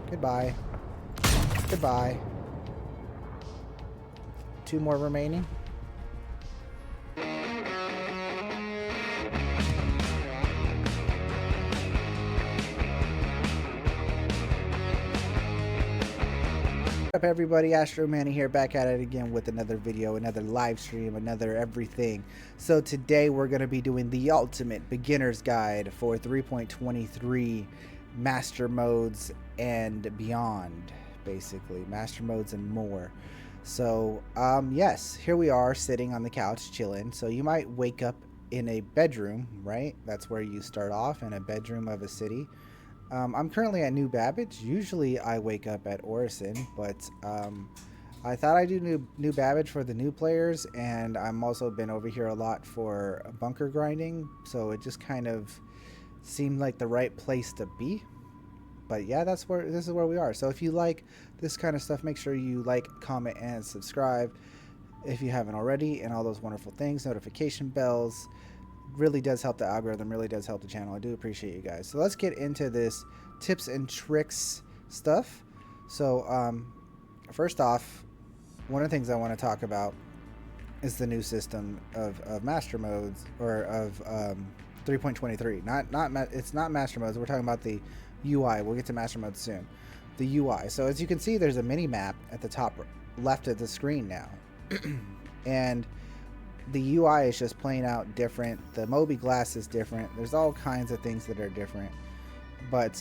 Goodbye. Goodbye. 2 more remaining. What's up everybody, Astro Manny here, back at it again with another video, another live stream, another everything. So today we're going to be doing the ultimate beginner's guide for 3.23 master modes and beyond, basically master modes and more. So yes, here we are sitting on the couch chilling. So you might wake up in a bedroom, right? That's where you start off, in a bedroom of a city. I'm currently at New Babbage. Usually I wake up at Orison, but I thought I'd do New Babbage for the new players, and I'm also been over here a lot for bunker grinding, so it just kind of seemed like the right place to be. But yeah, this is where we are. So if you like this kind of stuff, make sure you like, comment, and subscribe if you haven't already, and all those wonderful things, notification bells. Really does help the algorithm, really does help the channel. I do appreciate you guys. So let's get into this tips and tricks stuff. So first off, one of the things I want to talk about is the new system of master modes, or of 3.23. It's not master modes. We're talking about the UI. We'll get to master modes soon. The UI. So as you can see, there's a mini map at the top left of the screen now. And the UI is just playing out different. The MobiGlass is different. There's all kinds of things that are different. But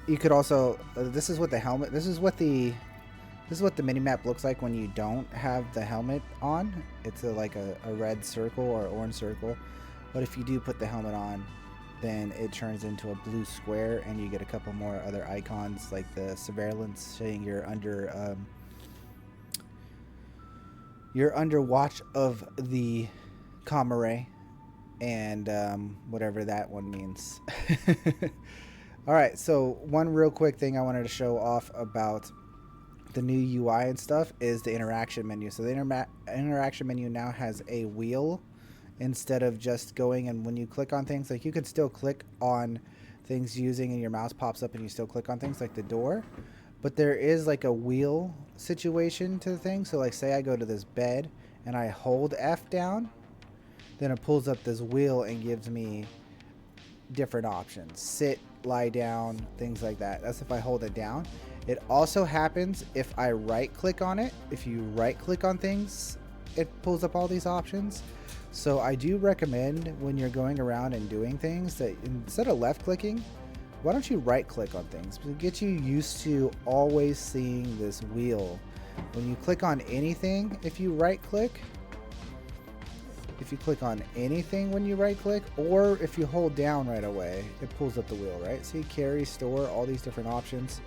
you could also this is what the helmet, this is what the minimap looks like when you don't have the helmet on. It's like a red circle or orange circle. But if you do put the helmet on, then it turns into a blue square, and you get a couple more other icons, like the surveillance saying you're under watch of the comm array, and whatever that one means. Alright, so one real quick thing I wanted to show off about the new UI and stuff is the interaction menu. So the interaction menu now has a wheel instead of just going, and when you click on things, like you can still click on things using, and your mouse pops up and you still click on things like the door. But there is like a wheel situation to the thing. So like say I go to this bed and I hold F down, then it pulls up this wheel and gives me different options. Sit, lie down, things like that. That's if I hold it down. It also happens if I right click on it. If you right click on things, it pulls up all these options. So I do recommend when you're going around and doing things that instead of left clicking, why don't you right click on things to get you used to always seeing this wheel. When you click on anything, if you click on anything when you right click, or if you hold down right away, it pulls up the wheel, right? See, carry, store, all these different options.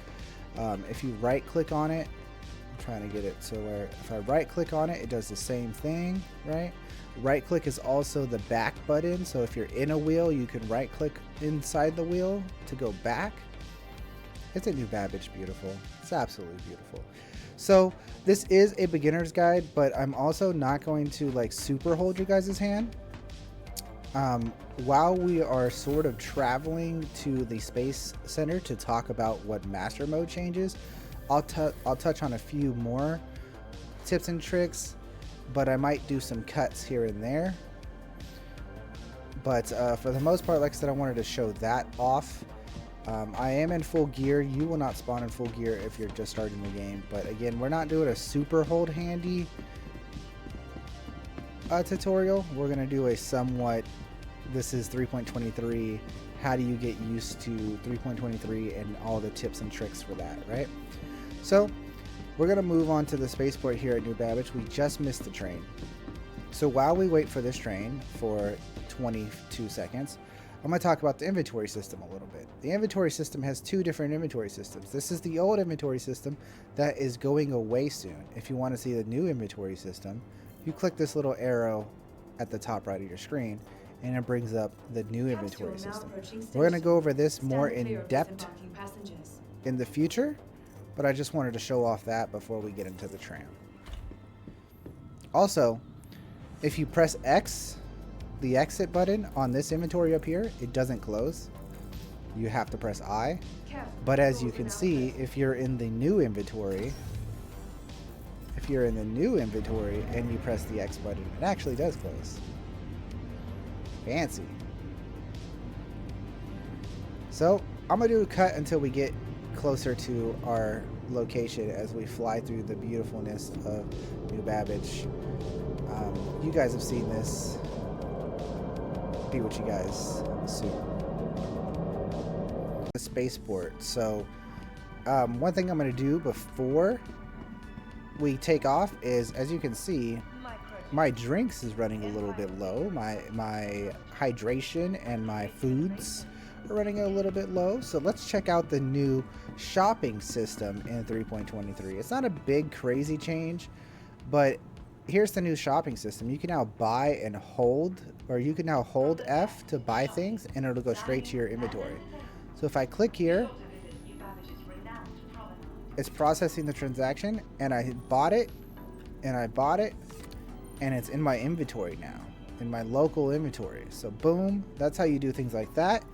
If you right click on it, I'm trying to get it so where if I right click on it, it does the same thing, right? Right click is also the back button, so if you're in a wheel, you can right click inside the wheel to go back. It's a New Babbage beautiful. It's absolutely beautiful. So this is a beginner's guide, but I'm also not going to like super hold your guys' hand. While we are sort of traveling to the Space Center to talk about what master mode changes, I'll touch on a few more tips and tricks, but I might do some cuts here and there. But for the most part, like I said, I wanted to show that off. I am in full gear. You will not spawn in full gear if you're just starting the game. But again, we're not doing a super hold handy tutorial. We're going to do a somewhat, this is 3.23, how do you get used to 3.23 and all the tips and tricks for that, right? So we're going to move on to the spaceport here at New Babbage. We just missed the train. So while we wait for this train for 22 seconds, I'm going to talk about the inventory system a little bit. The inventory system has 2 different inventory systems. This is the old inventory system that is going away soon. If you want to see the new inventory system, you click this little arrow at the top right of your screen, and it brings up the new inventory system. We're going to go over this more in depth in the future, but I just wanted to show off that before we get into the tram. Also, if you press X, the exit button on this inventory up here, it doesn't close. you have to press I. But as you can see, if you're in the new inventory, and you press the X button, it actually does close. Fancy. So I'm gonna do a cut until we get closer to our location as we fly through the beautifulness of New Babbage. You guys have seen this. Be what you guys assume. The spaceport. So one thing I'm going to do before we take off is, as you can see, my drinks is running a little bit low. My hydration and my foods are running a little bit low. So let's check out the new shopping system in 3.23. It's not a big crazy change, but here's the new shopping system. You can now buy and hold, or you can now hold F to buy things and it'll go straight to your inventory. So if I click here, it's processing the transaction, and I bought it, and it's in my inventory now, in my local inventory. So boom, that's how you do things like that.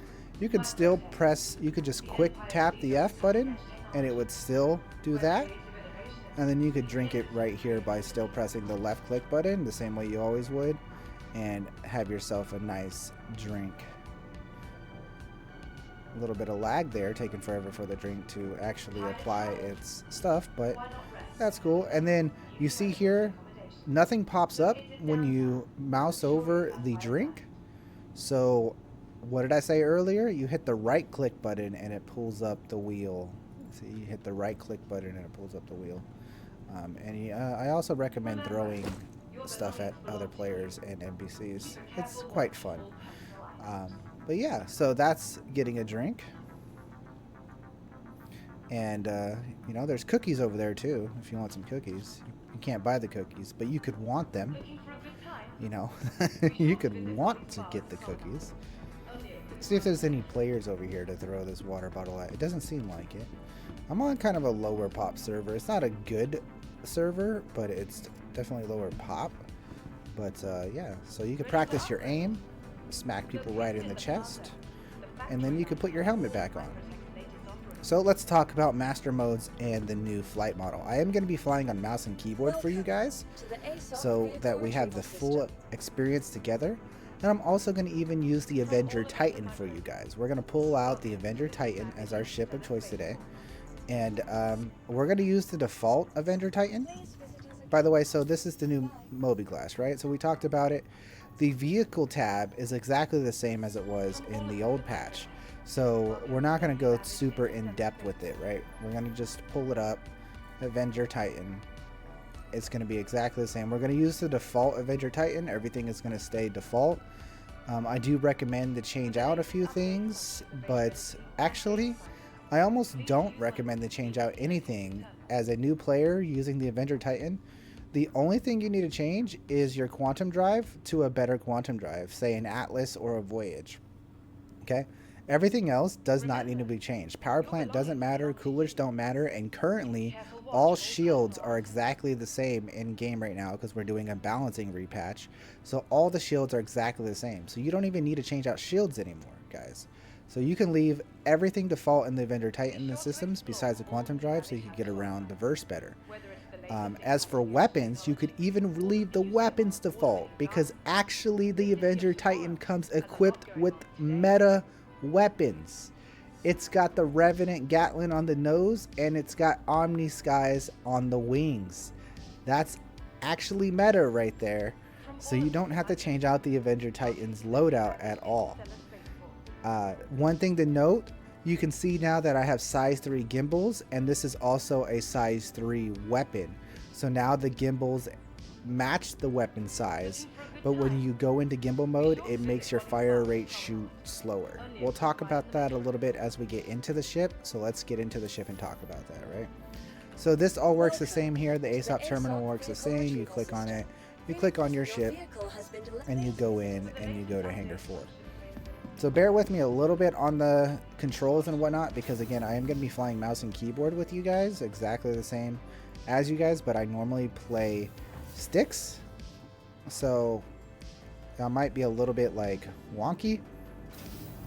You could still press, you could just quick tap the F button and it would still do that. And then you could drink it right here by still pressing the left click button the same way you always would, and have yourself a nice drink. A little bit of lag there, taking forever for the drink to actually apply its stuff, but that's cool. And then you see here, nothing pops up when you mouse over the drink. So what did I say earlier? You hit the right click button and it pulls up the wheel. See, you hit the right click button and it pulls up the wheel. I also recommend throwing stuff at other players and NPCs. It's quite fun. But yeah, so that's getting a drink. And, you know, there's cookies over there too, if you want some cookies. You can't buy the cookies, but you could want them. You know, you could want to get the cookies. See if there's any players over here to throw this water bottle at. It doesn't seem like it. I'm on kind of a lower pop server. It's not a good server, but it's definitely lower pop. But yeah, so you can practice your aim, smack people right in the chest, and then you can put your helmet back on. So let's talk about master modes and the new flight model. I am going to be flying on mouse and keyboard for you guys, so that we have the full experience together. And I'm also going to even use the Avenger Titan for you guys. We're going to pull out the Avenger Titan as our ship of choice today. And we're going to use the default Avenger Titan. By the way, so this is the new MobiGlass, right? So we talked about it. The vehicle tab is exactly the same as it was in the old patch. So we're not going to go super in depth with it, right? We're going to just pull it up, Avenger Titan. It's going to be exactly the same. We're going to use the default Avenger Titan. Everything is going to stay default. I do recommend to change out a few things, but actually, I almost don't recommend to change out anything as a new player using the Avenger Titan. The only thing you need to change is your quantum drive to a better quantum drive, say an Atlas or a Voyage. Okay? Everything else does not need to be changed. Power plant doesn't matter, coolers don't matter, and currently all shields are exactly the same in game right now because we're doing a balancing repatch. So all the shields are exactly the same. So you don't even need to change out shields anymore, guys. So you can leave everything default in the Avenger Titan systems besides the quantum drive, so you can get around the verse better. As for weapons, you could even leave the weapons default because actually the Avenger Titan comes equipped with meta weapons. It's got the Revenant Gatling on the nose and it's got Omni Skies on the wings. That's actually meta right there. So you don't have to change out the Avenger Titan's loadout at all. One thing to note, you can see now that I have size 3 gimbals, and this is also a size 3 weapon. So now the gimbals match the weapon size, but when you go into gimbal mode, it makes your fire rate shoot slower. We'll talk about that a little bit as we get into the ship, so let's get into the ship and talk about that, right? So this all works the same here. The ASOP terminal works the same. You click on it, you click on your ship, and you go in and you go to Hangar 4. So bear with me a little bit on the controls and whatnot, because again, I am going to be flying mouse and keyboard with you guys, exactly the same as you guys, but I normally play sticks, so I might be a little bit like wonky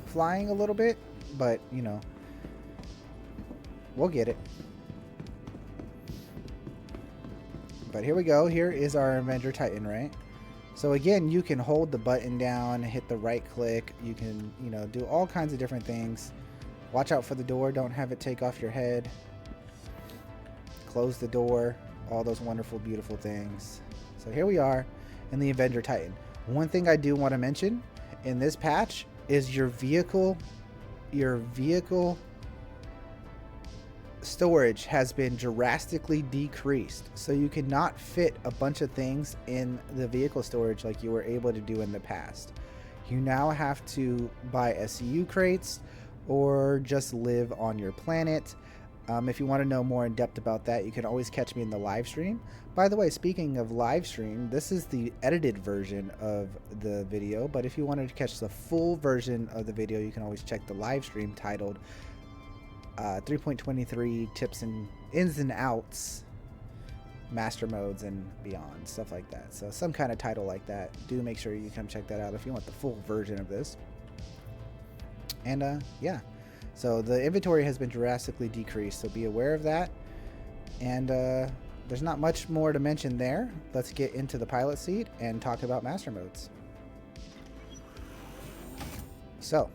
flying a little bit, but you know, we'll get it. But here we go. Here is our Avenger Titan, right? So again, you can hold the button down, hit the right click. You can, you know, do all kinds of different things. Watch out for the door. Don't have it take off your head. Close the door. All those wonderful, beautiful things. So here we are in the Avenger Titan. One thing I do want to mention in this patch is your vehicle storage has been drastically decreased, so you cannot fit a bunch of things in the vehicle storage like you were able to do in the past. You now have to buy SCU crates or just live on your planet. If you want to know more in depth about that, you can always catch me in the live stream. By the way, speaking of live stream, this is the edited version of the video, but if you wanted to catch the full version of the video, you can always check the live stream titled 3.23 tips and ins and outs, master modes and beyond, stuff like that. So some kind of title like that. Do make sure you come check that out if you want the full version of this. And yeah, so the inventory has been drastically decreased, so be aware of that. And there's not much more to mention there. Let's get into the pilot seat and talk about master modes. So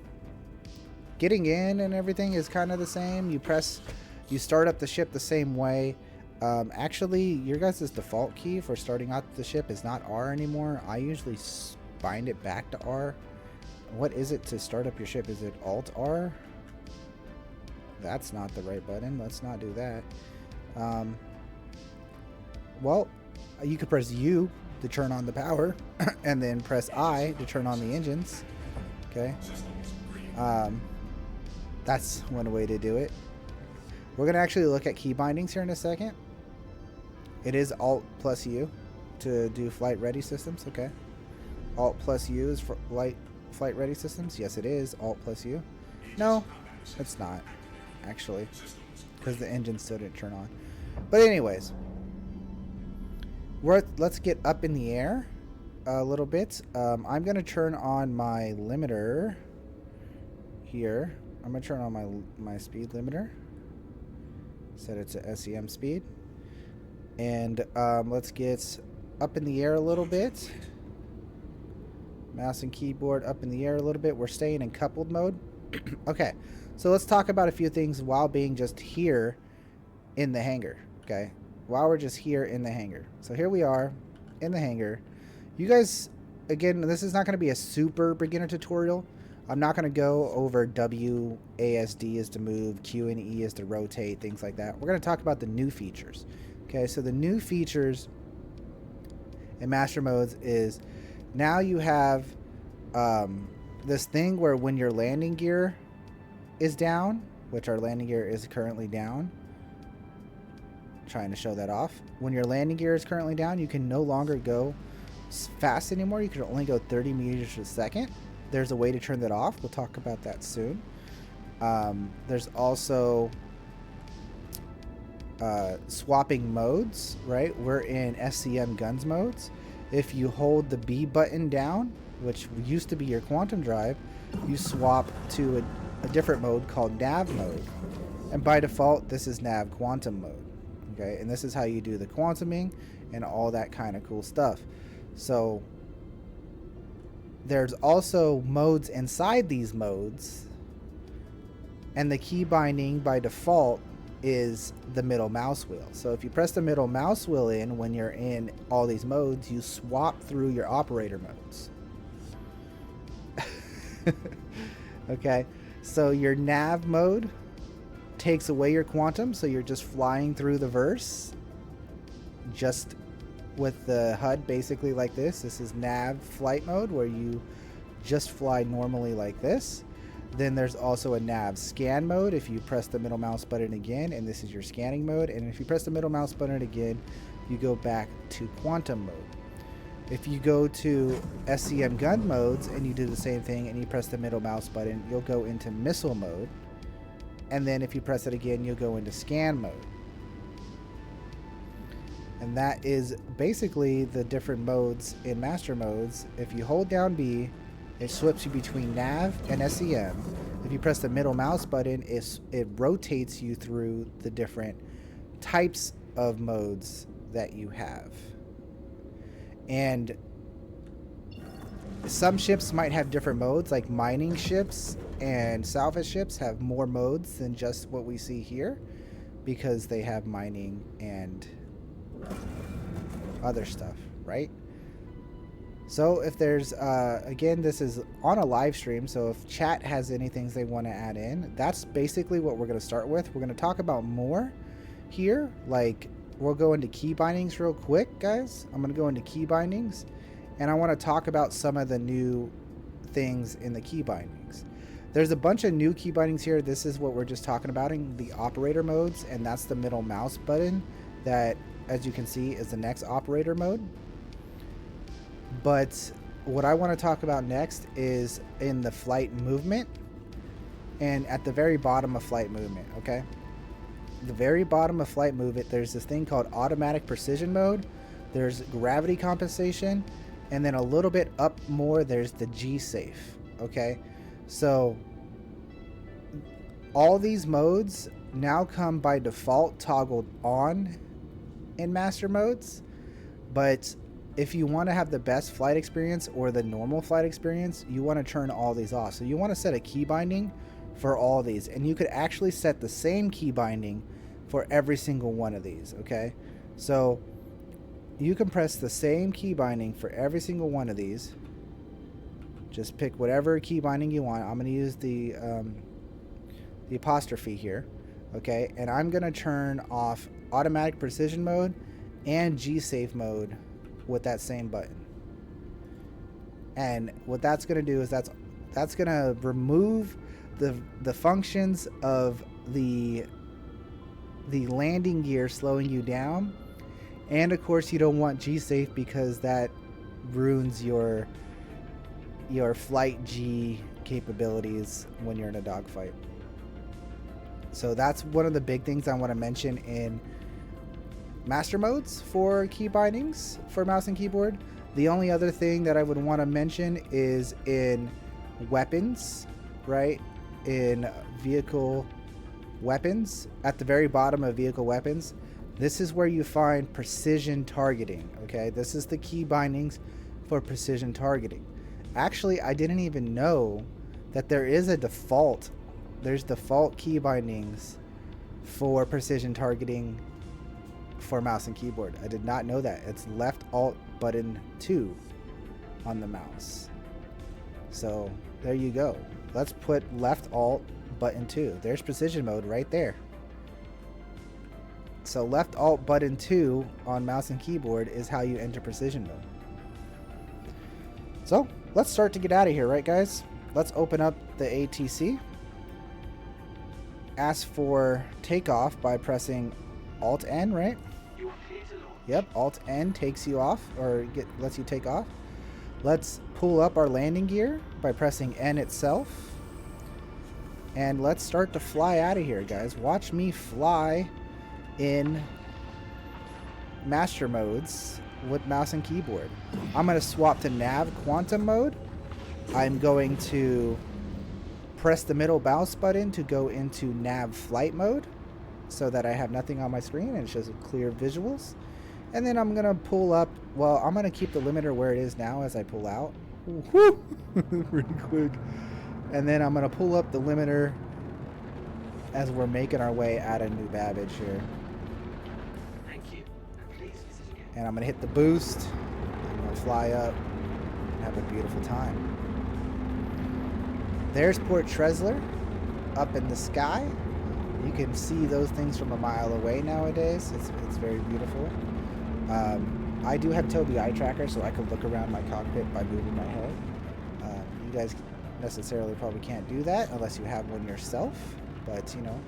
getting in and everything is kind of the same. You start up the ship the same way. Actually, your guys' default key for starting out the ship is not R anymore. I usually bind it back to R. What is it to start up your ship? Is it Alt R? That's not the right button. Let's not do that. Well, you could press U to turn on the power and then press I to turn on the engines. Okay. That's one way to do it. We're going to actually look at key bindings here in a second. It is Alt plus U to do flight ready systems. Okay. Alt plus U is for flight ready systems. Yes, it is Alt plus U. No, it's not actually, because the engine still didn't turn on. But anyways, let's get up in the air a little bit. I'm going to turn on my limiter here. I'm going to turn on my speed limiter. Set it to SEM speed. And let's get up in the air a little bit. Mouse and keyboard up in the air a little bit. We're staying in coupled mode. Okay, so let's talk about a few things while being just here in the hangar. Okay, while we're just here in the hangar. So here we are in the hangar. You guys, again, this is not going to be a super beginner tutorial. I'm not going to go over WASD is to move, Q and E is to rotate, things like that. We're going to talk about the new features. Okay, so the new features in master modes is now you have this thing where when your landing gear is down, which our landing gear is currently down, trying to show that off. When your landing gear is currently down, you can no longer go fast anymore. You can only go 30 meters a second. There's a way to turn that off. We'll talk about that soon. There's also swapping modes, right? We're in SCM guns modes. If you hold the B button down, which used to be your quantum drive, you swap to a different mode called nav mode. And by default, this is nav quantum mode. Okay, and this is how you do the quantuming and all that kind of cool stuff. So there's also modes inside these modes, and the key binding by default is the middle mouse wheel. So if you press the middle mouse wheel in when you're in all these modes, you swap through your operator modes. Okay, so your nav mode takes away your quantum, so you're just flying through the verse just with the HUD basically like this. This is nav flight mode, where you just fly normally like this. Then there's also a nav scan mode if you press the middle mouse button again, and this is your scanning mode. And if you press the middle mouse button again, you go back to quantum mode. If you go to SCM gun modes and you do the same thing and you press the middle mouse button, you'll go into missile mode. And then if you press it again, you'll go into scan mode. And that is basically the different modes in master modes. If you hold down B, it flips you between nav and SEM. if you press the middle mouse button, it rotates you through the different types of modes that you have. And some ships might have different modes, like mining ships and salvage ships have more modes than just what we see here, because they have mining and other stuff, right? So if there's, again, this is on a live stream, so if chat has any things they want to add in, that's basically what we're going to start with. We're going to talk about more here, like we'll go into key bindings real quick, guys. I'm going to go into key bindings, and I want to talk about some of the new things in the key bindings. There's a bunch of new key bindings here. This is what we're just talking about in the operator modes, and that's the middle mouse button that, as you can see, is the next operator mode. But what I want to talk about next is in the flight movement, and at the very bottom of flight movement, okay? The very bottom of flight movement, there's this thing called automatic precision mode. There's gravity compensation, and then a little bit up more, there's the G-safe, okay? So all these modes now come by default toggled on in master modes, but if you want to have the best flight experience or the normal flight experience, you want to turn all these off. So you want to set a key binding for all these, and you could actually set the same key binding for every single one of these, okay? So you can press the same key binding for every single one of these. Just pick whatever key binding you want. I'm going to use the apostrophe here, okay? And I'm going to turn off automatic precision mode and G-safe mode with that same button. And what that's going to do is that's going to remove the functions of the landing gear slowing you down, and of course you don't want G-safe because that ruins your flight G capabilities when you're in a dogfight. So that's one of the big things I want to mention in master modes for key bindings for mouse and keyboard. The only other thing that I would want to mention is in weapons, right? In vehicle weapons, at the very bottom of vehicle weapons, this is where you find precision targeting, okay? This is the key bindings for precision targeting. Actually, I didn't even know that there is a default. There's default key bindings for precision targeting for mouse and keyboard. I did not know that. It's left alt button 2 on the mouse. So there you go. Let's put left alt button 2. There's precision mode right there. So left alt button 2 on mouse and keyboard is how you enter precision mode. So let's start to get out of here, right guys? Let's open up the ATC. Ask for takeoff by pressing Alt N, right? Yep, Alt N takes you off, or lets you take off. Let's pull up our landing gear by pressing N itself. And let's start to fly out of here, guys. Watch me fly in master modes with mouse and keyboard. I'm going to swap to nav quantum mode. I'm going to press the middle mouse button to go into nav flight mode so that I have nothing on my screen and it's just clear visuals. And then I'm going to pull up, well, I'm going to keep the limiter where it is now as I pull out. Woo! Pretty quick. And then I'm going to pull up the limiter as we're making our way out of New Babbage here. Thank you. Please visit again. And I'm going to hit the boost. I'm going to fly up and have a beautiful time. There's Port Tresler up in the sky. You can see those things from a mile away nowadays. It's very beautiful. I do have Tobii Eye Tracker, so I can look around my cockpit by moving my head. You guys necessarily probably can't do that unless you have one yourself, but you know.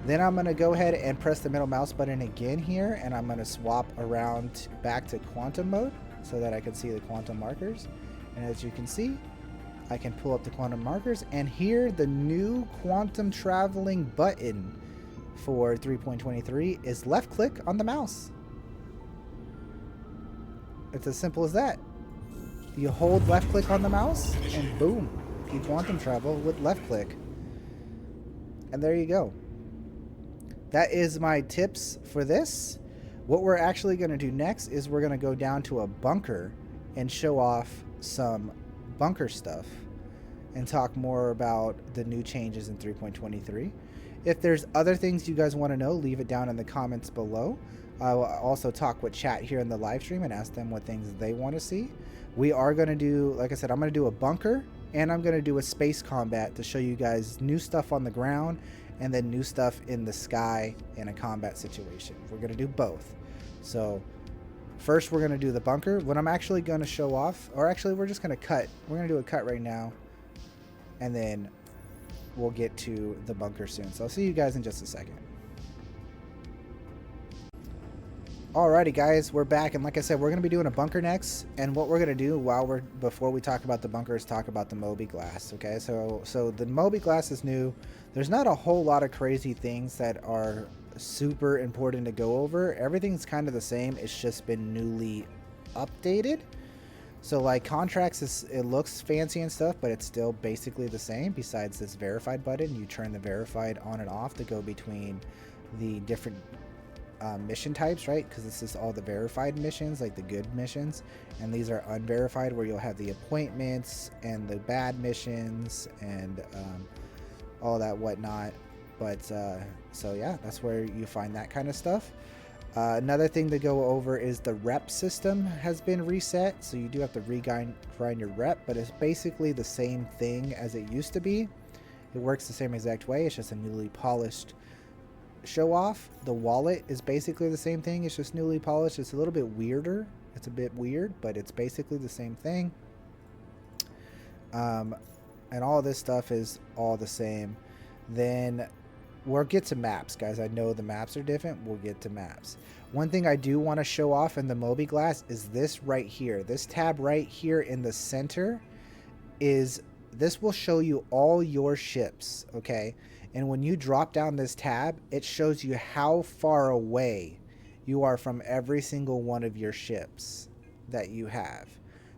Then I'm going to go ahead and press the middle mouse button again here, and I'm going to swap around back to quantum mode so that I can see the quantum markers. And as you can see, I can pull up the quantum markers, and here the new quantum traveling button for 3.23 is left click on the mouse. It's as simple as that. You hold left click on the mouse and boom, you quantum travel with left click. And there you go. That is my tips for this. What we're actually going to do next is we're going to go down to a bunker and show off some bunker stuff and talk more about the new changes in 3.23. If there's other things you guys want to know, leave it down in the comments below. I will also talk with chat here in the live stream and ask them what things they want to see. We are going to do, like I said, I'm going to do a bunker and I'm going to do a space combat to show you guys new stuff on the ground and then new stuff in the sky in a combat situation. We're going to do both. So first we're going to do the bunker. What I'm actually going to show off, or actually we're just going to cut. We're going to do a cut right now and then we'll get to the bunker soon. So I'll see you guys in just a second. Alrighty guys, we're back, and like I said, we're going to be doing a bunker next, and what we're going to do before we talk about the bunker is talk about the MobiGlass. Okay, so the MobiGlass is new. There's not a whole lot of crazy things that are super important to go over. Everything's kind of the same. It's just been newly updated. So like contracts, it looks fancy and stuff, but it's still basically the same. Besides this verified button, you turn the verified on and off to go between the different mission types, right? Because this is all the verified missions, like the good missions, and these are unverified, where you'll have the appointments and the bad missions and all that whatnot. But so yeah, that's where you find that kind of stuff. Another thing to go over is the rep system has been reset, so you do have to grind your rep, but it's basically the same thing as it used to be. It works the same exact way. It's just a newly polished show off. The wallet is basically the same thing. It's just newly polished. It's a little bit weirder. It's a bit weird, but it's basically the same thing. And all this stuff is all the same. Then we'll get to maps, guys. I know the maps are different. We'll get to maps. One thing I do want to show off in the MobiGlass is this right here. This tab right here in the center this will show you all your ships, okay? And when you drop down this tab, it shows you how far away you are from every single one of your ships that you have.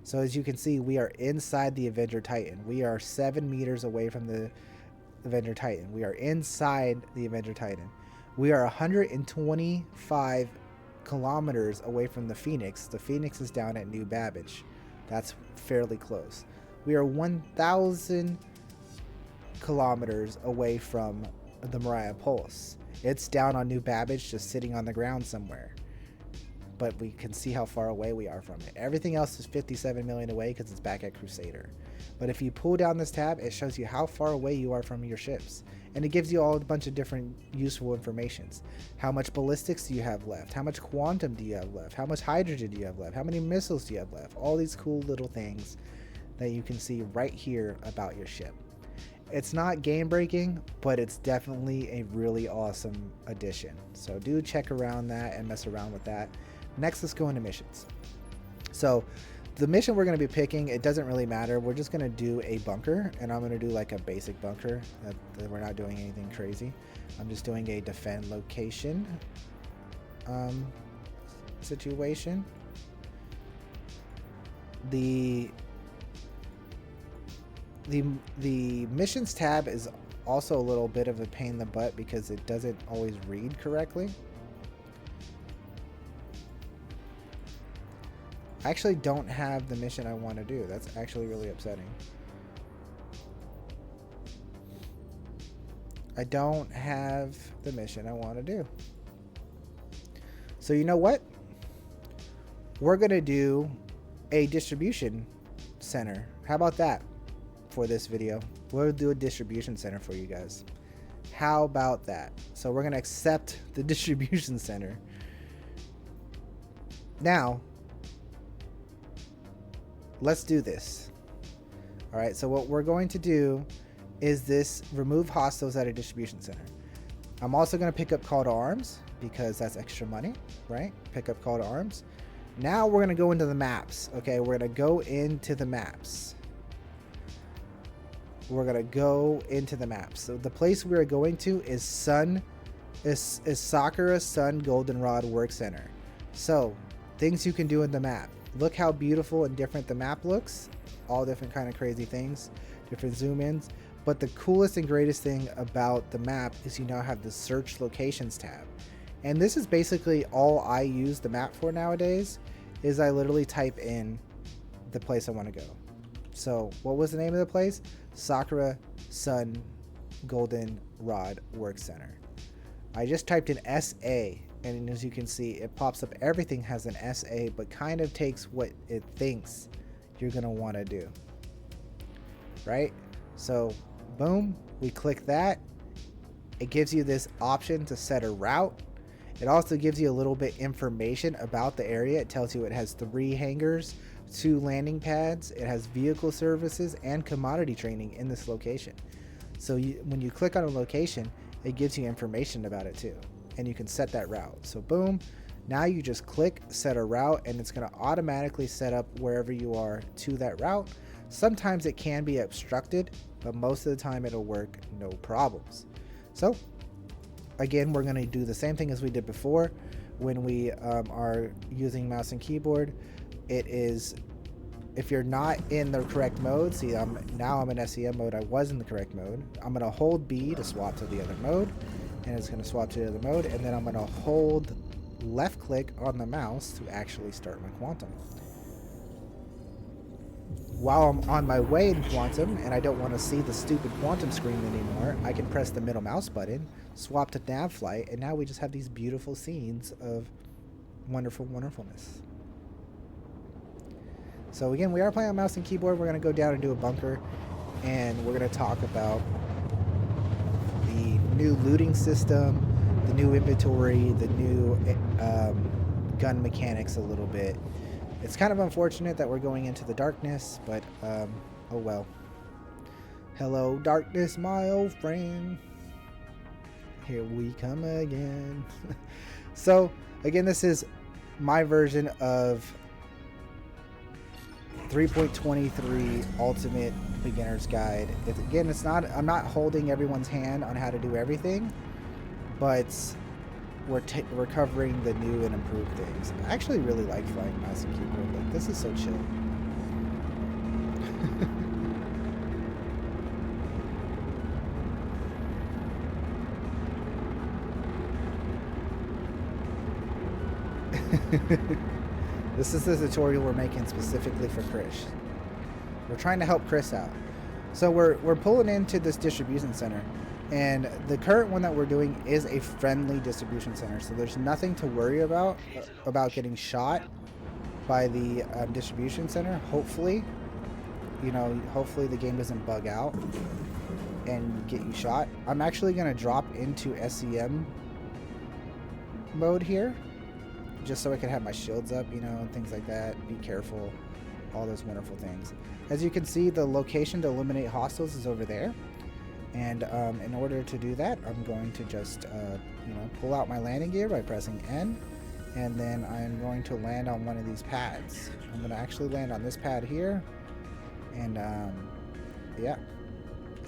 So as you can see, we are inside the Avenger Titan. We are 7 meters away from the Avenger Titan. We are inside the Avenger Titan. We are 125 kilometers away from the Phoenix. The Phoenix is down at New Babbage. That's fairly close. We are 1,000 kilometers away from the Merdia Pulse. It's down on New Babbage, just sitting on the ground somewhere. But we can see how far away we are from it. Everything else is 57 million away because it's back at Crusader. But if you pull down this tab, it shows you how far away you are from your ships. And it gives you all a bunch of different useful informations. How much ballistics do you have left? How much quantum do you have left? How much hydrogen do you have left? How many missiles do you have left? All these cool little things that you can see right here about your ship. It's not game breaking, but it's definitely a really awesome addition. So do check around that and mess around with that. Next, let's go into missions. So the mission we're going to be picking, it doesn't really matter. We're just going to do a bunker, and I'm going to do like a basic bunker. We're not doing anything crazy. I'm just doing a defend location situation. The missions tab is also a little bit of a pain in the butt because it doesn't always read correctly. I actually don't have the mission I want to do. That's actually really upsetting. I don't have the mission I want to do. So you know what? We're going to do a distribution center. How about that for this video? We'll do a distribution center for you guys. How about that? So we're going to accept the distribution center. Now, let's do this. All right, so what we're going to do is this: remove hostiles at a distribution center. I'm also going to pick up call to arms because that's extra money, right? Pick up call to arms. Now we're going to go into the maps. Okay, we're going to go into the maps. We're going to go into the maps. So the place we are going to is Sakura Sun Goldenrod Work Center. So things you can do in the map. Look how beautiful and different the map looks. All different kind of crazy things. different zoom ins. But the coolest and greatest thing about the map is you now have the search locations tab. And this is basically all I use the map for nowadays, is I literally type in the place I want to go. So what was the name of the place? Sakura Sun Golden Rod Work Center. I just typed in SA, and as you can see, it pops up. Everything has an SA, but kind of takes what it thinks you're going to want to do. Right? So boom, we click that. It gives you this option to set a route. It also gives you a little bit information about the area. It tells you it has 3 hangars, 2 landing pads, it has vehicle services and commodity training in this location. So when you click on a location, it gives you information about it too, and you can set that route. So boom, now you just click set a route, and it's going to automatically set up wherever you are to that route. Sometimes it can be obstructed, but most of the time it'll work no problems. So again, we're going to do the same thing as we did before when we are using mouse and keyboard. It is, if you're not in the correct mode, see, now I'm in SEM mode. I was in the correct mode. I'm going to hold B to swap to the other mode, and it's going to swap to the other mode, and then I'm going to hold left click on the mouse to actually start my quantum. While I'm on my way in quantum and I don't want to see the stupid quantum screen anymore, I can press the middle mouse button, swap to nav flight, and now we just have these beautiful scenes of wonderfulness. So again, we are playing on mouse and keyboard. We're going to go down and do a bunker, and we're going to talk about the new looting system, the new inventory, the new gun mechanics a little bit. It's kind of unfortunate that we're going into the darkness, but oh well. Hello darkness, my old friend. Here we come again. So again, this is my version of 3.23 Ultimate Beginner's Guide. I'm not holding everyone's hand on how to do everything, but we're covering the new and improved things. I actually really like flying mouse and keyboard. Like, this is so chill. This is the tutorial we're making specifically for Chris. We're trying to help Chris out. So we're pulling into this distribution center, and the current one that we're doing is a friendly distribution center, so there's nothing to worry about getting shot by the distribution center. Hopefully, hopefully the game doesn't bug out and get you shot. I'm actually going to drop into SEM mode here, just so I can have my shields up, and things like that. Be careful, all those wonderful things. As you can see, the location to eliminate hostiles is over there. And in order to do that, I'm going to just, pull out my landing gear by pressing N. And then I'm going to land on one of these pads. I'm going to actually land on this pad here. And, yeah.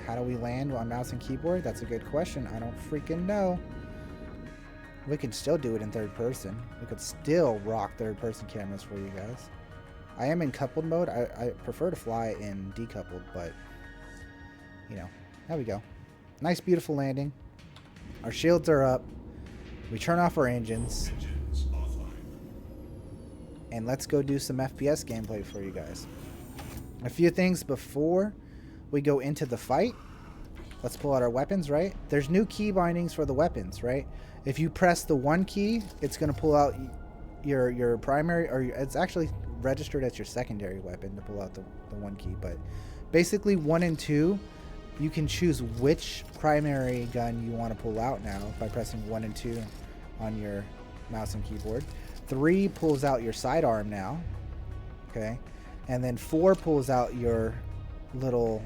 How do we land on mouse and keyboard? That's a good question. I don't freaking know. We can still do it in third person. We could still rock third person cameras for you guys. I am in coupled mode. I prefer to fly in decoupled, but, there we go. Nice, beautiful landing. Our shields are up. We turn off our engines. And let's go do some FPS gameplay for you guys. A few things before we go into the fight. Let's pull out our weapons, right? There's new key bindings for the weapons, right? If you press the 1 key, it's going to pull out your primary, or it's actually registered as your secondary weapon to pull out the 1 key. But basically 1 and 2, you can choose which primary gun you want to pull out now by pressing 1 and 2 on your mouse and keyboard. 3 pulls out your sidearm now, okay? And then 4 pulls out your little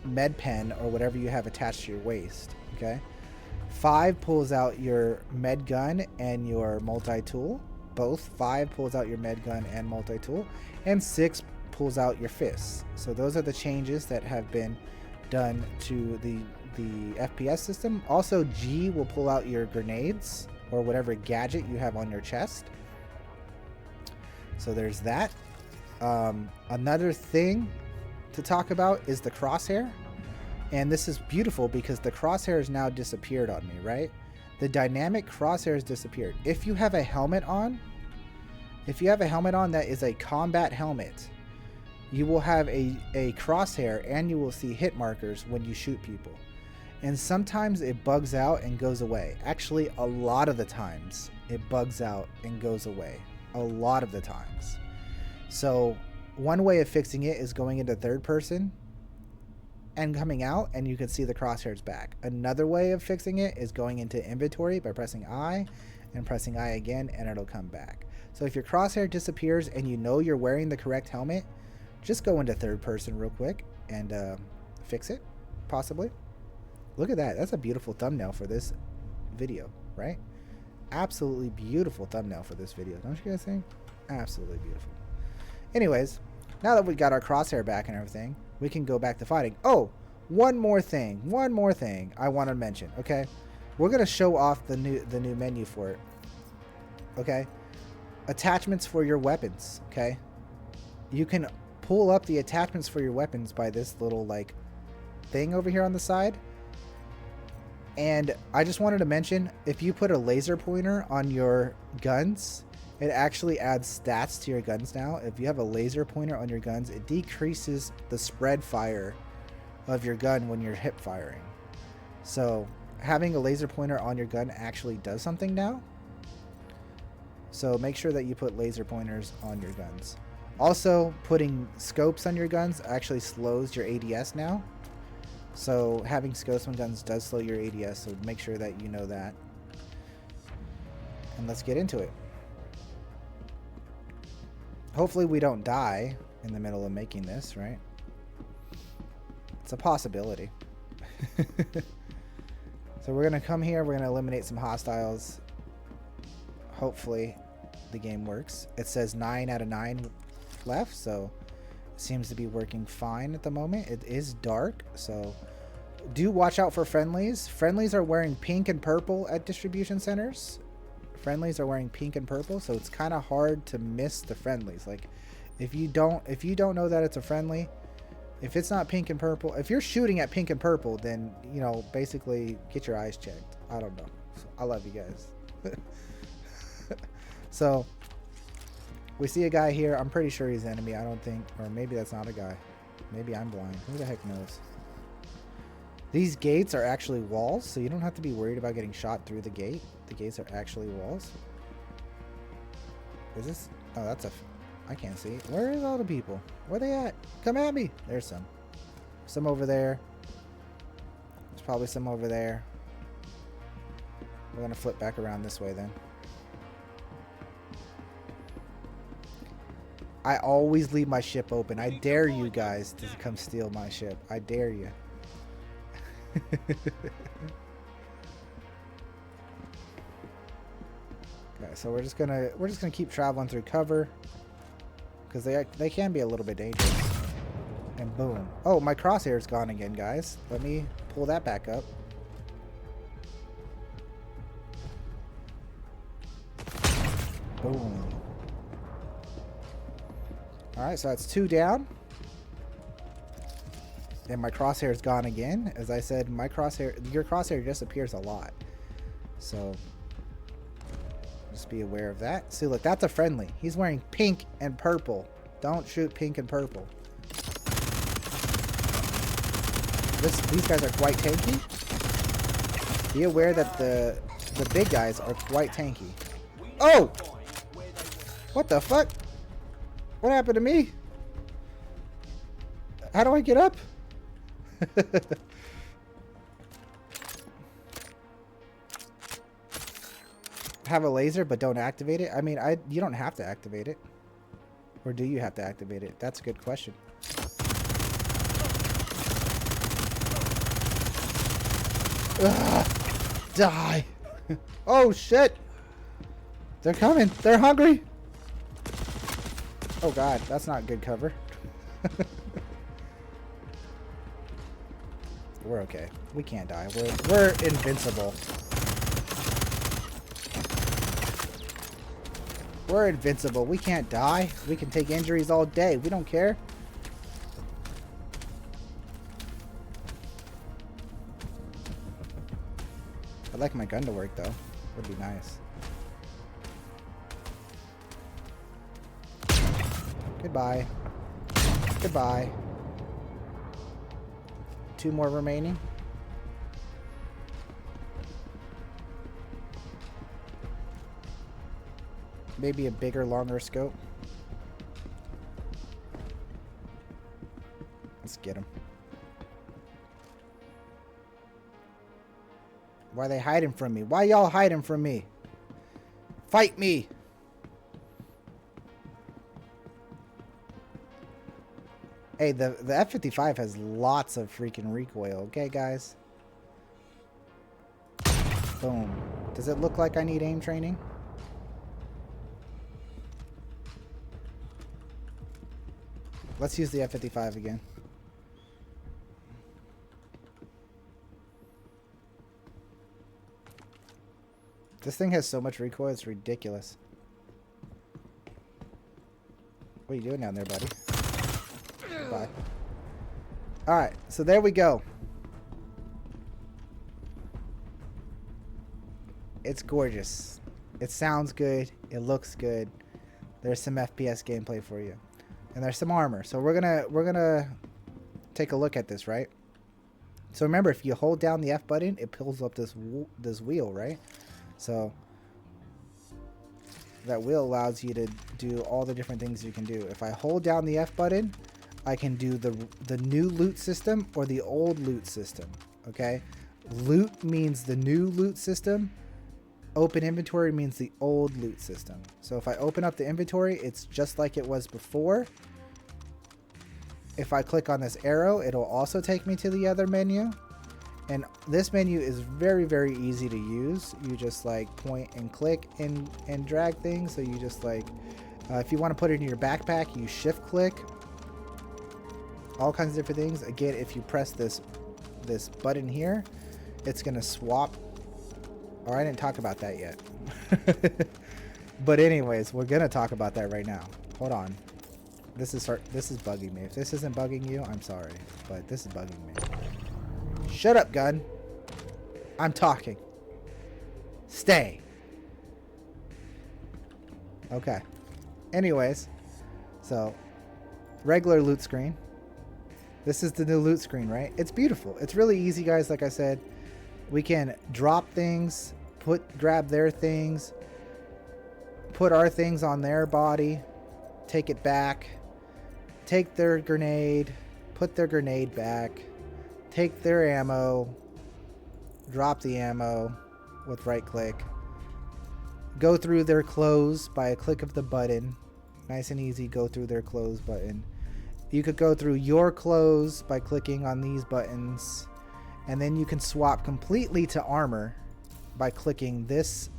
med pen or whatever you have attached to your waist, okay? 5 pulls out your med gun and your multi-tool. Both 5 pulls out your med gun and multi-tool. And 6 pulls out your fists. So those are the changes that have been done to the FPS system. Also, G will pull out your grenades or whatever gadget you have on your chest. So there's that. Another thing to talk about is the crosshair. And this is beautiful because the crosshair has now disappeared on me, right? The dynamic crosshair has disappeared. If you have a helmet on, that is a combat helmet, you will have a crosshair and you will see hit markers when you shoot people. And sometimes it bugs out and goes away. Actually, a lot of the times it bugs out and goes away. A lot of the times. So one way of fixing it is going into third person and coming out, and you can see the crosshairs back. Another way of fixing it is going into inventory by pressing I and pressing I again, and it'll come back. So if your crosshair disappears and you know you're wearing the correct helmet, just go into third person real quick and fix it, possibly. Look at that. That's a beautiful thumbnail for this video, right? Absolutely beautiful thumbnail for this video. Don't you guys think? Absolutely beautiful. Anyways, now that we got our crosshair back and everything, we can go back to fighting. Oh, one more thing I want to mention, okay? We're going to show off the new menu for it, okay? Attachments for your weapons, okay? You can pull up the attachments for your weapons by this little, like, thing over here on the side. And I just wanted to mention, if you put a laser pointer on your guns, it actually adds stats to your guns now. If you have a laser pointer on your guns, it decreases the spread fire of your gun when you're hip firing. So having a laser pointer on your gun actually does something now. So make sure that you put laser pointers on your guns. Also, putting scopes on your guns actually slows your ADS now. So having scopes on guns does slow your ADS, so make sure that you know that. And let's get into it. Hopefully we don't die in the middle of making this, right? It's a possibility. So we're going to come here, we're going to eliminate some hostiles. Hopefully the game works. It says 9 out of 9 left, so it seems to be working fine at the moment. It is dark, so do watch out for friendlies. Friendlies are wearing pink and purple at distribution centers. Friendlies are wearing pink and purple, so it's kind of hard to miss the friendlies. Like, if you don't know that it's a friendly, if it's not pink and purple, if you're shooting at pink and purple, then, you know, basically get your eyes checked. I don't know. I love you guys. So we see a guy here. I'm pretty sure he's enemy. I don't think, or maybe that's not a guy. Maybe I'm blind. Who the heck knows? These gates are actually walls, so you don't have to be worried about getting shot through the gate. The gates are actually walls. Is this? Oh, that's a... I can't see. Where is all the people? Where they at? Come at me. There's some. Some over there. There's probably some over there. We're going to flip back around this way then. I always leave my ship open. I dare you guys to come steal my ship. I dare you. Okay, so we're just gonna keep traveling through cover because they can be a little bit dangerous. And boom! Oh, my crosshair's gone again, guys. Let me pull that back up. Boom! All right, so that's 2 down. And my crosshair is gone again. As I said, your crosshair disappears a lot. So just be aware of that. See, look, that's a friendly. He's wearing pink and purple. Don't shoot pink and purple. These guys are quite tanky. Be aware that the big guys are quite tanky. Oh! What the fuck? What happened to me? How do I get up? Have a laser but don't activate it? I mean, you don't have to activate it. Or do you have to activate it? That's a good question. Ugh, die. Oh shit. They're coming. They're hungry. Oh god, that's not good cover. We're okay. We can't die. We're invincible. We're invincible. We can't die. We can take injuries all day. We don't care. I'd like my gun to work though. Would be nice. Goodbye. Goodbye. 2 more remaining. Maybe a bigger, longer scope. Let's get him. Why are they hiding from me? Why y'all hiding from me? Fight me! Hey, the F-55 has lots of freaking recoil, okay, guys? Boom. Does it look like I need aim training? Let's use the F-55 again. This thing has so much recoil, it's ridiculous. What are you doing down there, buddy? Bye. Alright, so there we go. It's gorgeous. It sounds good. It looks good. There's some FPS gameplay for you. And there's some armor. So we're gonna take a look at this, right? So remember, if you hold down the F button, it pulls up this wheel, right? So that wheel allows you to do all the different things you can do. If I hold down the F button, I can do the new loot system or the old loot system. Okay, loot means the new loot system. Open inventory means the old loot system. So if I open up the inventory, it's just like it was before. If I click on this arrow, it'll also take me to the other menu. And this menu is very, very easy to use. You just like point and click and drag things. So you just like, if you want to put it in your backpack, you shift click. All kinds of different things. Again, if you press this button here, it's going to swap. Oh, I didn't talk about that yet. But anyways, we're going to talk about that right now. Hold on. This is bugging me. If this isn't bugging you, I'm sorry. But this is bugging me. Shut up, gun. I'm talking. Stay. Okay. Anyways, so regular loot screen. This is the new loot screen, right? It's beautiful. It's really easy, guys. Like I said, we can drop things, grab their things, put our things on their body, take it back, take their grenade, put their grenade back, take their ammo, drop the ammo with right click, go through their clothes by a click of the button. Nice and easy, go through their clothes button. You could go through your clothes by clicking on these buttons. And then you can swap completely to armor by clicking this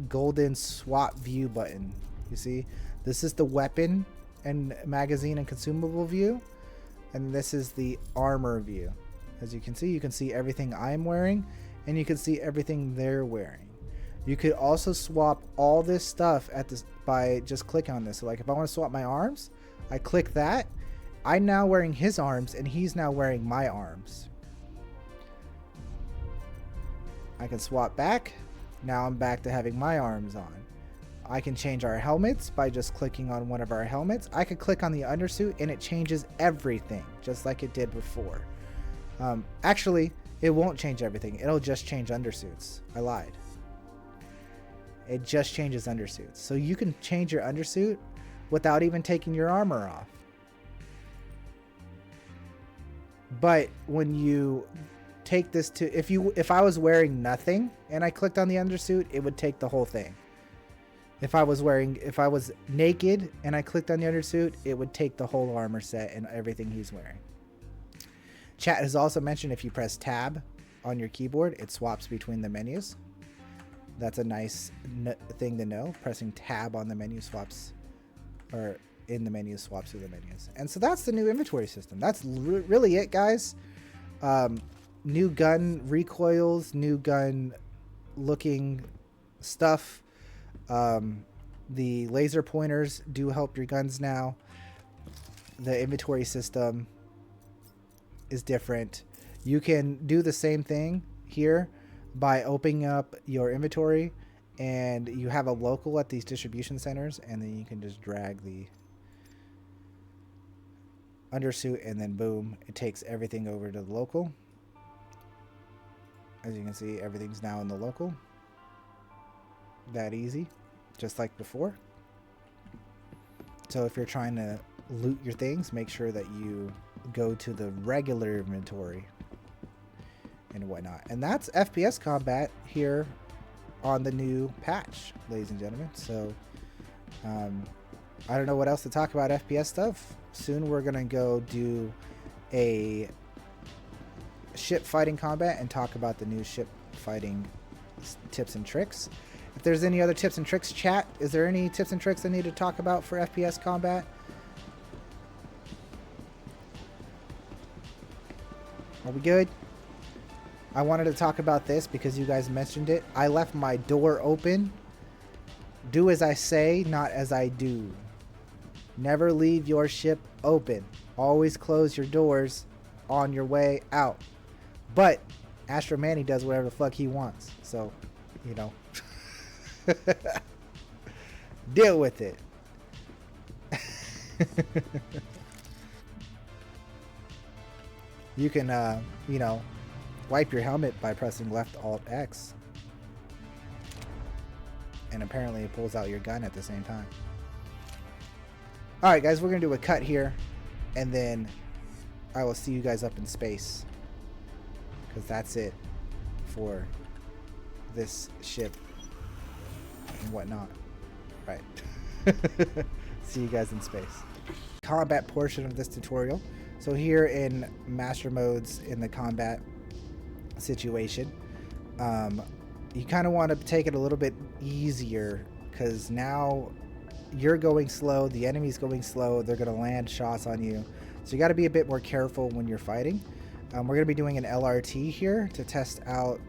golden swap view button. You see, this is the weapon and magazine and consumable view. And this is the armor view. As you can see everything I'm wearing and you can see everything they're wearing. You could also swap all this stuff by just clicking on this. So like if I want to swap my arms, I click that. I'm now wearing his arms and he's now wearing my arms. I can swap back. Now I'm back to having my arms on. I can change our helmets by just clicking on one of our helmets. I could click on the undersuit and it changes everything just like it did before. Actually, it won't change everything. It'll just change undersuits. I lied. It just changes undersuits. So you can change your undersuit without even taking your armor off. But when you take this to, if I was wearing nothing and I clicked on the undersuit, it would take the whole thing. If I was naked and I clicked on the undersuit, it would take the whole armor set and everything he's wearing. Chat has also mentioned if you press tab on your keyboard, it swaps between the menus. That's a nice thing to know. Pressing tab on the menu swaps, or in the menu swaps through the menus. And so that's the new inventory system. That's really it, guys. New gun recoils, new gun looking stuff. The laser pointers do help your guns now. The inventory system is different. You can do the same thing here, by opening up your inventory, and you have a local at these distribution centers, and then you can just drag the undersuit, and then boom, it takes everything over to the local. As you can see, everything's now in the local. That easy, just like before. So if you're trying to loot your things, make sure that you go to the regular inventory and whatnot. And that's FPS combat here on the new patch, ladies and gentlemen. So I don't know what else to talk about FPS stuff. Soon we're gonna go do a ship fighting combat and talk about the new ship fighting tips and tricks. If there's any other tips and tricks, chat, is there any tips and tricks I need to talk about for FPS combat? Are we good? I wanted to talk about this because you guys mentioned it. I left my door open. Do as I say, not as I do. Never leave your ship open. Always close your doors on your way out. But Astro Manny does whatever the fuck he wants. So, you know. Deal with it. You can, you know, wipe your helmet by pressing left alt X. And apparently it pulls out your gun at the same time. Alright guys, we're going to do a cut here. And then I will see you guys up in space. Because that's it for this ship and whatnot. Right. See you guys in space. Combat portion of this tutorial. So here in master modes in the combat situation, you kind of want to take it a little bit easier because now you're going slow, the enemy's going slow, they're going to land shots on you. So you got to be a bit more careful when you're fighting. We're going to be doing an LRT here to test out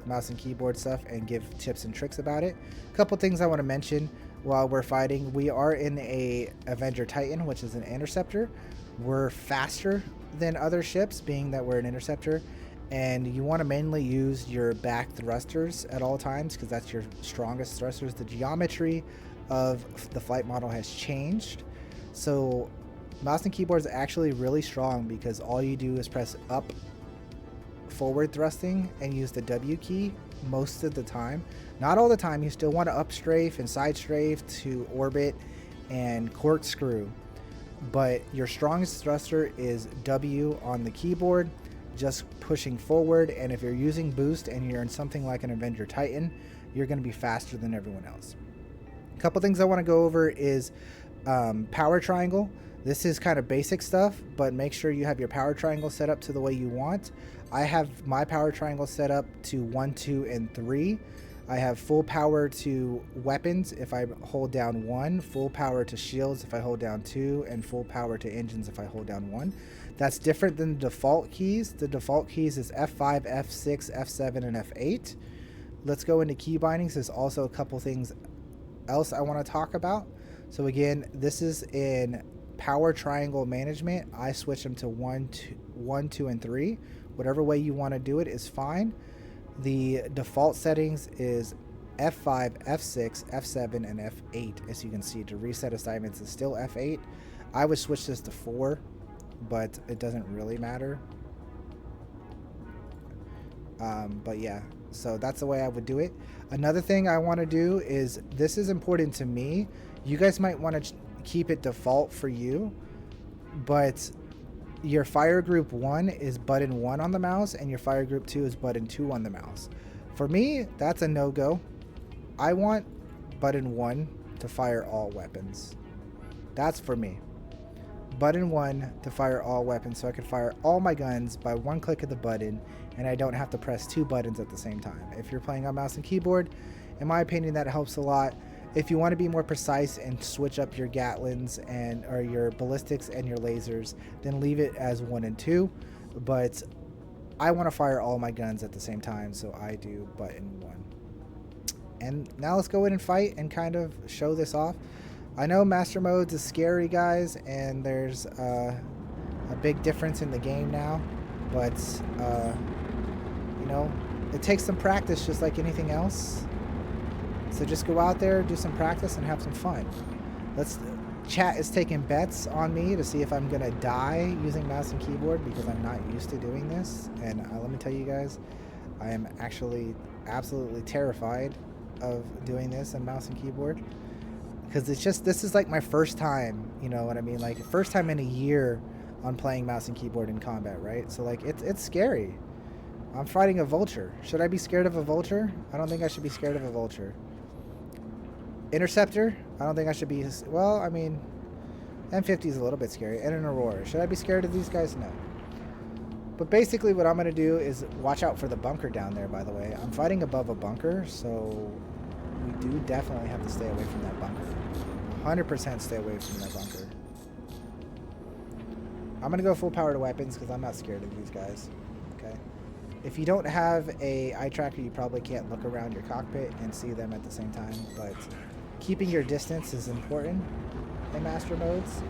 mouse and keyboard stuff and give tips and tricks about it. A couple things I want to mention while we're fighting. We are in a Avenger Titan, which is an interceptor. We're faster than other ships, being that we're an interceptor, and you want to mainly use your back thrusters at all times because that's your strongest thrusters. The geometry of the flight model has changed, so mouse and keyboard is actually really strong because all you do is press up forward thrusting and use the W key most of the time. Not all the time. You still want to up strafe and side strafe to orbit and corkscrew, but your strongest thruster is W on the keyboard, just pushing forward. And if you're using boost and you're in something like an Avenger Titan, you're going to be faster than everyone else. A couple things I want to go over is power triangle. This is kind of basic stuff, but make sure you have your power triangle set up to the way you want. I have my power triangle set up to 1, 2, and 3. I have full power to weapons if I hold down 1, full power to shields if I hold down 2, and full power to engines if I hold down 1. That's different than the default keys. The default keys is F5, F6, F7, and F8. Let's go into key bindings. There's also a couple things else I want to talk about. So again, this is in power triangle management. I switch them to 1, 2, and 3. Whatever way you want to do it is fine. The default settings is F5, F6, F7, and F8. As you can see, to reset assignments is still F8. I would switch this to 4, but it doesn't really matter. But yeah, so that's the way I would do it. Another thing I want to do is, this is important to me. You guys might want to keep it default for you, but your fire group 1 is button 1 on the mouse and your fire group 2 is button 2 on the mouse. For me, that's a no-go. I want button 1 to fire all weapons. That's for me. Button 1 to fire all weapons, so I can fire all my guns by one click of the button and I don't have to press 2 buttons at the same time. If you're playing on mouse and keyboard, in my opinion, that helps a lot. If you want to be more precise and switch up your Gatlins and or your ballistics and your lasers, then leave it as 1 and 2. But I want to fire all my guns at the same time, so I do button 1. And now let's go in and fight and kind of show this off. I know master modes is scary, guys, and there's a big difference in the game now. But you know, It takes some practice just like anything else. So just go out there, do some practice, and have some fun. Chat is taking bets on me to see if I'm gonna die using mouse and keyboard because I'm not used to doing this. And let me tell you guys, I am actually absolutely terrified of doing this in mouse and keyboard because this is like my first time, you know what I mean? Like first time in a year on playing mouse and keyboard in combat, right? So like it's scary. I'm fighting a vulture. Should I be scared of a vulture? I don't think I should be scared of a vulture. Interceptor? I don't think I should be... Well, I mean... M50 is a little bit scary. And an Aurora. Should I be scared of these guys? No. But basically what I'm going to do is... Watch out for the bunker down there, by the way. I'm fighting above a bunker, so... We do definitely have to stay away from that bunker. 100% stay away from that bunker. I'm going to go full power to weapons because I'm not scared of these guys. Okay? If you don't have a eye tracker, you probably can't look around your cockpit and see them at the same time, but... Keeping your distance is important in master modes.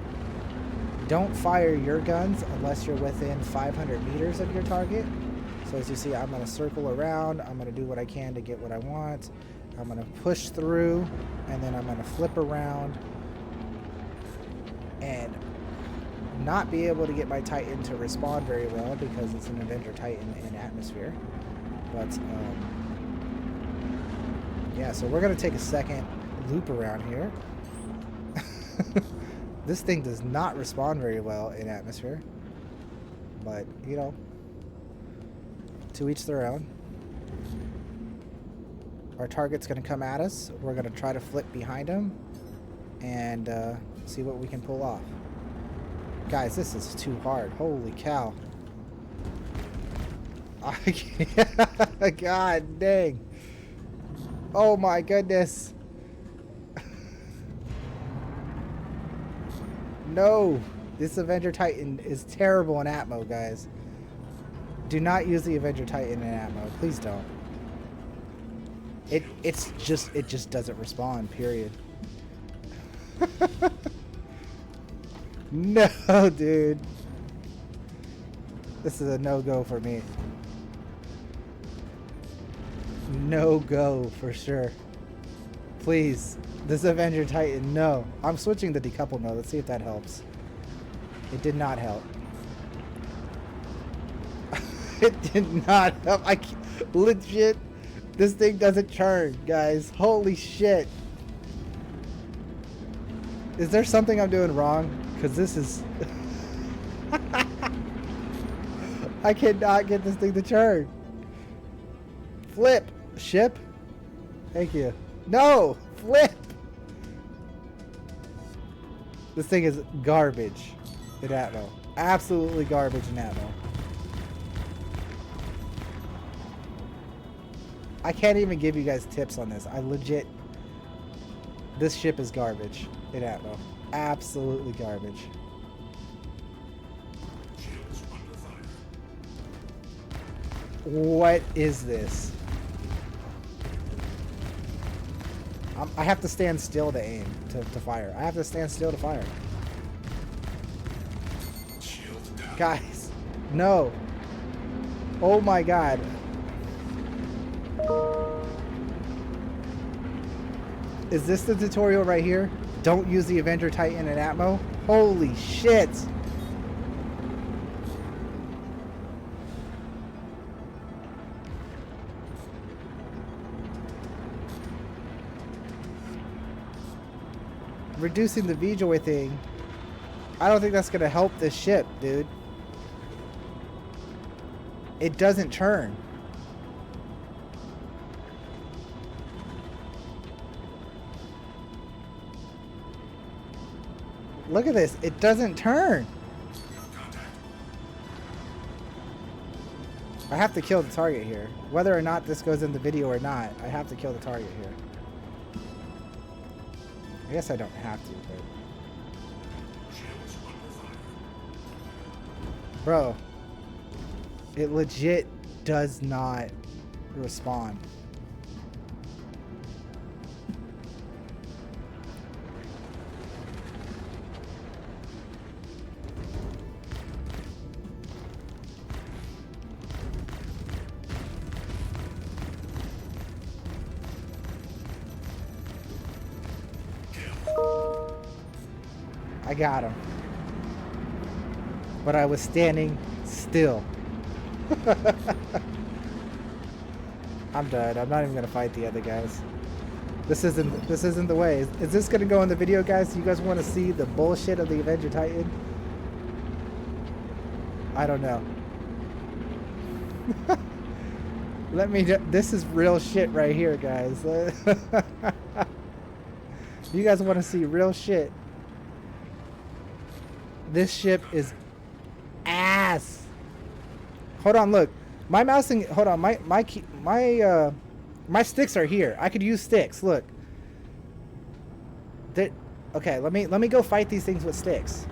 Don't fire your guns unless you're within 500 meters of your target. So as you see, I'm going to circle around. I'm going to do what I can to get what I want. I'm going to push through, and then I'm going to flip around and not be able to get my Titan to respond very well because it's an Avenger Titan in atmosphere. But, yeah, so we're going to take a second loop around here. This thing does not respond very well in atmosphere, but you know, to each their own. Our target's going to come at us. We're going to try to flip behind him and see what we can pull off. Guys, this is too hard. Holy cow. God dang. Oh my goodness. No, this Avenger Titan is terrible in Atmo, guys. Do not use the Avenger Titan in Atmo. Please don't. It just doesn't respond, period. No, dude. This is a no-go for me. No-go for sure. Please. This Avenger Titan, no. I'm switching to decouple mode. Let's see if that helps. It did not help. It did not help. Legit, this thing doesn't churn, guys. Holy shit. Is there something I'm doing wrong? Because this is... I cannot get this thing to churn. Flip. Ship. Thank you. No! Flip! This thing is garbage in Atmo. Absolutely garbage in Atmo. I can't even give you guys tips on this. I legit... This ship is garbage in Atmo. Absolutely garbage. What is this? I have to stand still to aim, to fire. I have to stand still to fire. Guys, no. Oh my god. Is this the tutorial right here? Don't use the Avenger Titan in Atmo? Holy shit. Reducing the VJoy thing, I don't think that's gonna help this ship, dude. It doesn't churn. Look at this, it doesn't turn. I have to kill the target here. Whether or not this goes in the video or not, I have to kill the target here. I guess I don't have to, but... Bro. It legit does not respond. I got him. But I was standing still. I'm done. I'm not even gonna fight the other guys. This isn't the way. Is this gonna go in the video, guys? Do you guys want to see the bullshit of the Avenger Titan? I don't know. This is real shit right here, guys. You guys want to see real shit? This ship is ass. Hold on, look. My mouse and hold on, my sticks are here. I could use sticks. Look. Okay, let me go fight these things with sticks.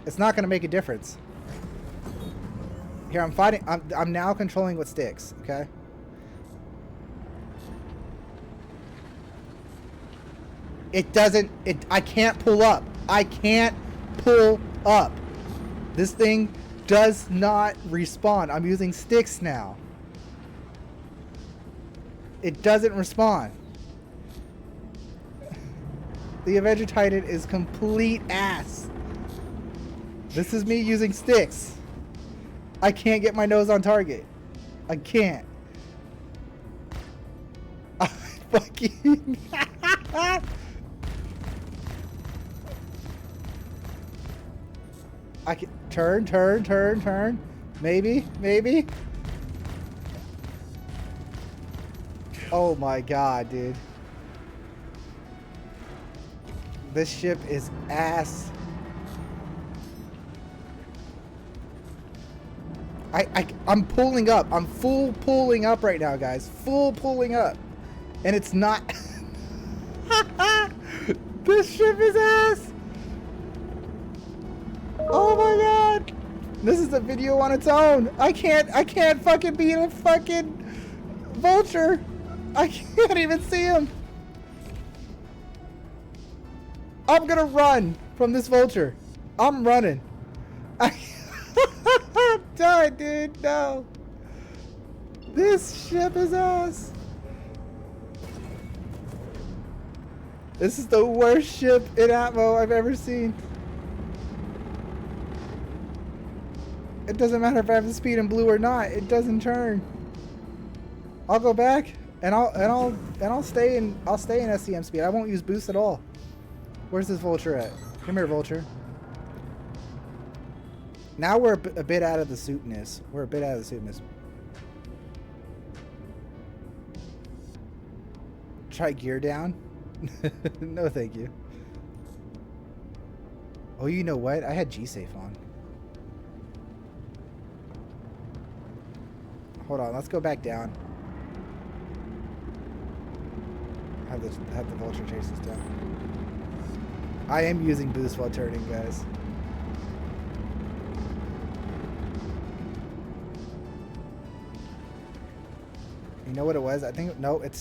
It's not gonna make a difference. Here, I'm fighting. I'm now controlling with sticks. Okay. It doesn't. I can't pull up. I can't pull up. This thing does not respawn. I'm using sticks now. It doesn't respond. The Avenger Titan is complete ass. This is me using sticks. I can't get my nose on target. I can't. I fucking... I can turn. Maybe. Oh my god, dude. This ship is ass. I'm pulling up. I'm full pulling up right now, guys. Full pulling up. And it's not... This ship is ass. Oh my god. This is a video on its own. I can't fucking beat a fucking vulture. I can't even see him. I'm gonna run from this vulture. I'm running. Die, dude. No. This ship is ass. This is the worst ship in Atmo I've ever seen. It doesn't matter if I have the speed in blue or not. It doesn't turn. I'll go back and I'll stay in SCM speed. I won't use boost at all. Where's this vulture at? Come here, vulture. Now we're a bit out of the suitness. We're a bit out of the suitness. Try gear down? No, thank you. Oh, you know what? I had G-Safe on. Hold on, let's go back down. Have the vulture chase us down. I am using boost while turning, guys. You know what it was? I think no, it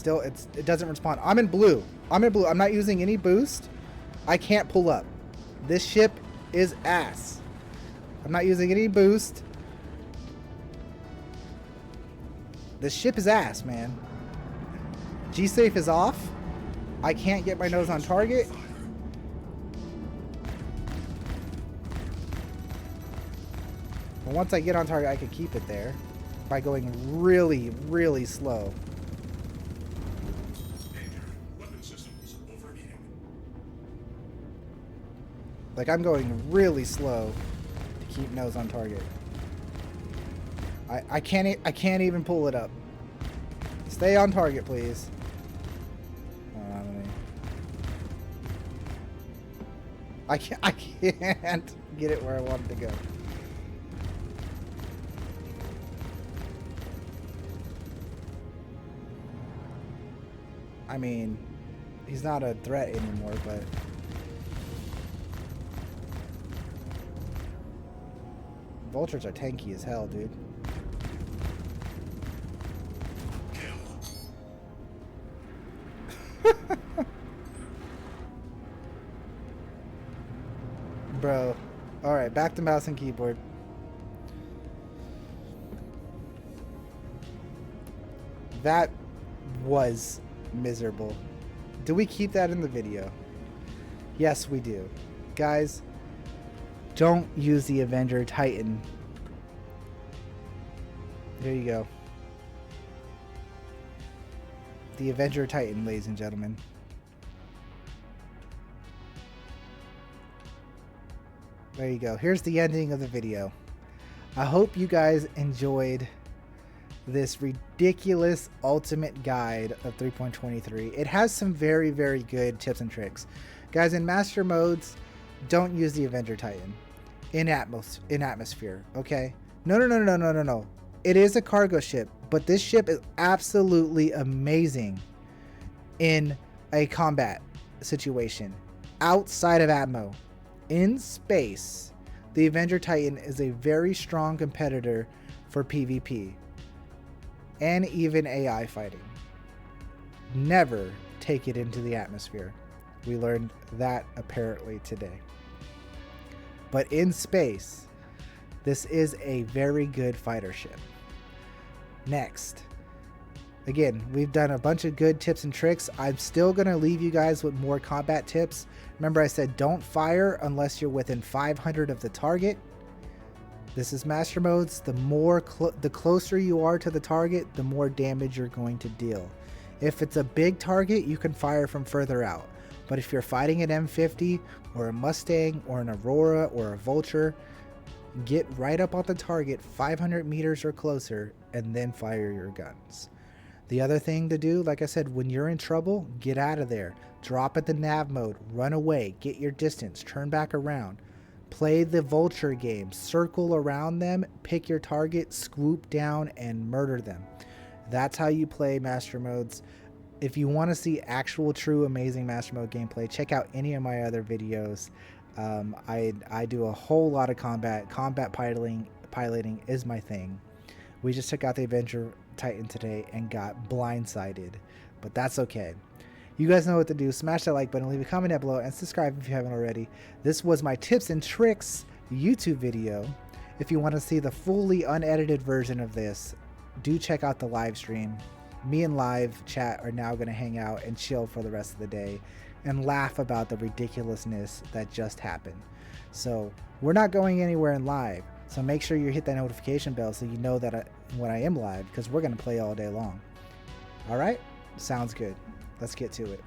doesn't respond. I'm in blue. I'm not using any boost. I can't pull up. This ship is ass. I'm not using any boost. This ship is ass, man. G-Safe is off. I can't get my nose on target. But once I get on target, I can keep it there by going really, really slow. Like, I'm going really slow to keep nose on target. I can't even pull it up. Stay on target, please. I can't get it where I want it to go. I mean, he's not a threat anymore, but vultures are tanky as hell, dude. Bro. Alright, back to mouse and keyboard. That was miserable. Do we keep that in the video? Yes, we do. Guys, don't use the Avenger Titan. There you go. The Avenger Titan, ladies and gentlemen. There you go. Here's the ending of the video. I hope you guys enjoyed this ridiculous ultimate guide of 3.23. It has some very, very good tips and tricks. Guys, in master modes, don't use the Avenger Titan in atmosphere, okay? No. It is a cargo ship, but this ship is absolutely amazing in a combat situation. Outside of Atmo, in space, the Avenger Titan is a very strong competitor for PvP and even AI fighting. Never take it into the atmosphere. We learned that apparently today. But in space, this is a very good fighter ship. Next, again, we've done a bunch of good tips and tricks. I'm still going to leave you guys with more combat tips. Remember, I said don't fire unless you're within 500 of the target. This is master modes. The closer you are to the target, the more damage you're going to deal. If it's a big target, you can fire from further out. But if you're fighting an M50 or a Mustang or an Aurora or a Vulture, get right up on the target 500 meters or closer and then fire your guns. The other thing to do, like I said, when you're in trouble, get out of there. Drop at the nav mode, run away, get your distance, turn back around. Play the Vulture game, circle around them, pick your target, swoop down, and murder them. That's how you play master modes. If you want to see actual, true, amazing master mode gameplay, check out any of my other videos. I do a whole lot of combat. Combat piloting is my thing. We just took out the Avenger Titan today and got blindsided, but that's okay. You guys know what to do. Smash that like button, leave a comment down below, and subscribe if you haven't already. This was my tips and tricks YouTube video. If you want to see the fully unedited version of this, do check out the live stream. Me and live chat are now going to hang out and chill for the rest of the day and laugh about the ridiculousness that just happened. So we're not going anywhere in live, so make sure you hit that notification bell so you know that when I am live, because we're going to play all day long. All right, sounds good. Let's get to it.